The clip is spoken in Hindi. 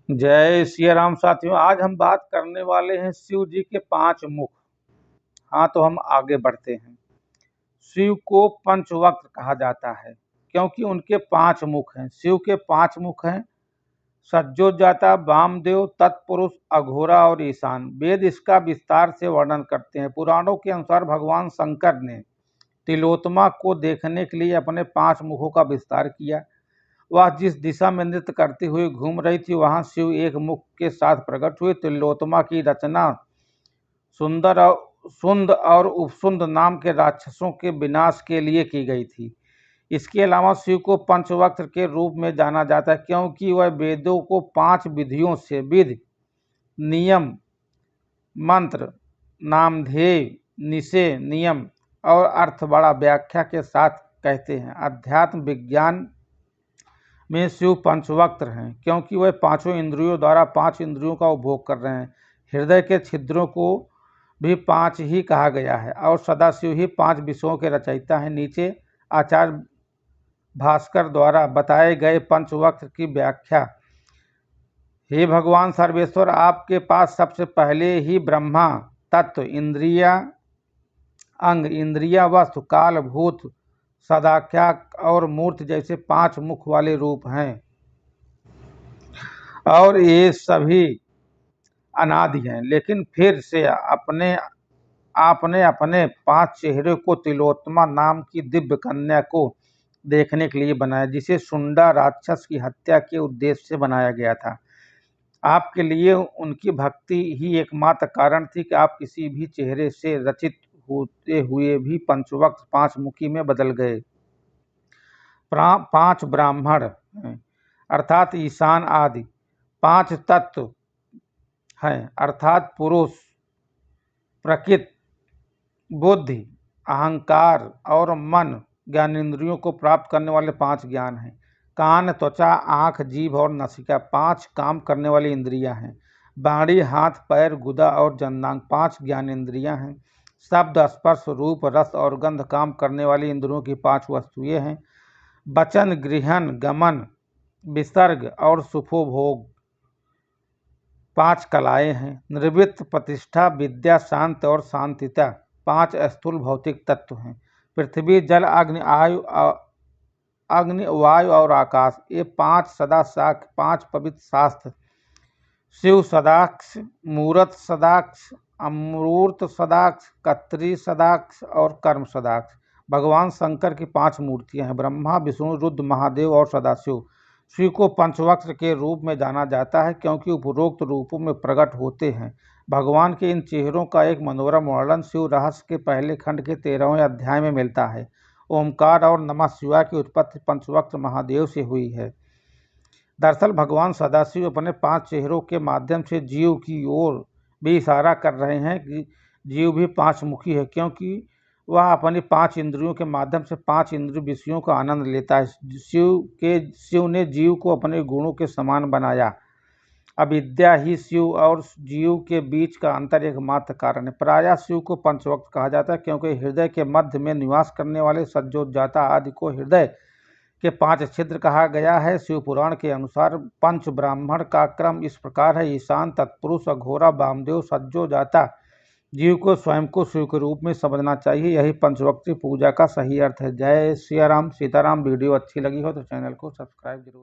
जय सिया राम साथियों। आज हम बात करने वाले हैं शिव जी के 5 मुख। हाँ, तो हम आगे बढ़ते हैं। शिव को पंचवक्त्र कहा जाता है क्योंकि उनके 5 मुख हैं। शिव के 5 मुख हैं: सज्जोजाता, वामदेव, तत्पुरुष, अघोरा और ईशान। वेद इसका विस्तार से वर्णन करते हैं। पुराणों के अनुसार भगवान शंकर ने तिलोत्तमा को देखने के लिए अपने 5 मुखों का विस्तार किया। वह जिस दिशा में नृत्य करती हुई घूम रही थी, वहां शिव एक मुख के साथ प्रकट हुए। तिलोत्तमा की रचना सुंद और उपसुंद नाम के राक्षसों के विनाश के लिए की गई थी। इसके अलावा शिव को पंचवक्त्र के रूप में जाना जाता है क्योंकि वह वेदों को 5 विधियों से विधि, नियम, मंत्र, नामधेय, निषेध, नियम और अर्थ बड़ा व्याख्या के साथ कहते हैं। अध्यात्म विज्ञान में शिव पंचवक्त्र हैं क्योंकि वह 5 इंद्रियों द्वारा 5 इंद्रियों का उपभोग कर रहे हैं। हृदय के छिद्रों को भी 5 ही कहा गया है और सदाशिव ही 5 विषयों के रचयिता हैं। नीचे आचार्य भास्कर द्वारा बताए गए पंचवक्त्र की व्याख्या। हे भगवान सर्वेश्वर, आपके पास सबसे पहले ही ब्रह्मा, तत्व, इंद्रिया, अंग, इंद्रिया, वस्तु, काल, भूत, सदाख्या और मूर्ति जैसे 5 मुख वाले रूप हैं और ये सभी अनादि हैं। लेकिन फिर से आपने अपने 5 चेहरे को तिलोत्तमा नाम की दिव्य कन्या को देखने के लिए बनाया, जिसे शुंडा राक्षस की हत्या के उद्देश्य से बनाया गया था। आपके लिए उनकी भक्ति ही एकमात्र कारण थी कि आप किसी भी चेहरे से रचित होते हुए भी पंचवक्त्र 5 मुखी में बदल गए। 5 ब्राह्मण अर्थात ईशान आदि, 5 तत्व हैं अर्थात पुरुष, प्रकृति, बुद्धि, अहंकार और मन, ज्ञानेंद्रियों को प्राप्त करने वाले 5 ज्ञान हैं। कान, त्वचा, आँख, जीभ और नासिका 5 काम करने वाली इंद्रियां हैं। बाड़ी, हाथ, पैर, गुदा और जन्नांग 5 ज्ञानेंद्रियां हैं। शब्द, स्पर्श, रूप, रस और गंध काम करने वाली इंद्रियों की 5 वस्तुएं हैं। वचन, गृहण, गमन, विसर्ग और सुखोभोग 5 कलाएं हैं। निर्वृत्त, प्रतिष्ठा, विद्या, शांत और शांतिता 5 स्थूल भौतिक तत्व हैं। पृथ्वी, जल, अग्नि, वायु और आकाश ये 5 सदा साक्ष 5 पवित्र शास्त्र। शिव सदाक्ष, मूर्त सदाक्ष, अमूर्त सदाक्ष, कत्री सदाक्ष और कर्म सदाक्ष। भगवान शंकर की 5 मूर्तियां हैं: ब्रह्मा, विष्णु, रुद्र, महादेव और सदाशिव। शिव को पंचवक्त्र के रूप में जाना जाता है क्योंकि उपरोक्त रूपों में प्रकट होते हैं। भगवान के इन चेहरों का एक मनोरम वर्णन शिव रहस्य के पहले खंड के 13वें अध्याय में मिलता है। ओमकार और नमः शिवाय की उत्पत्ति पंचवक्त्र महादेव से हुई है। दरअसल भगवान सदाशिव अपने 5 चेहरों के माध्यम से जीव की ओर भी इशारा कर रहे हैं कि जीव भी 5 मुखी है क्योंकि वह अपनी 5 इंद्रियों के माध्यम से 5 इंद्रिय विषयों का आनंद लेता है। शिव ने जीव को अपने गुणों के समान बनाया। अविद्या ही शिव और जीव के बीच का अंतर एकमात्र कारण है। प्रायः शिव को पंचवक्त्र कहा जाता है क्योंकि हृदय के मध्य में निवास करने वाले सज्जोजाता आदि को हृदय के 5 छिद्र कहा गया है। शिव पुराण के अनुसार पंच ब्राह्मण का क्रम इस प्रकार है: ईशान, तत्पुरुष, अघोरा, वामदेव, सज्जोजाता। जीव को स्वयं को शिव के रूप में समझना चाहिए। यही पंचवक्त्री पूजा का सही अर्थ है। जय सिया राम, सीताराम। वीडियो अच्छी लगी हो तो चैनल को सब्सक्राइब जरूर।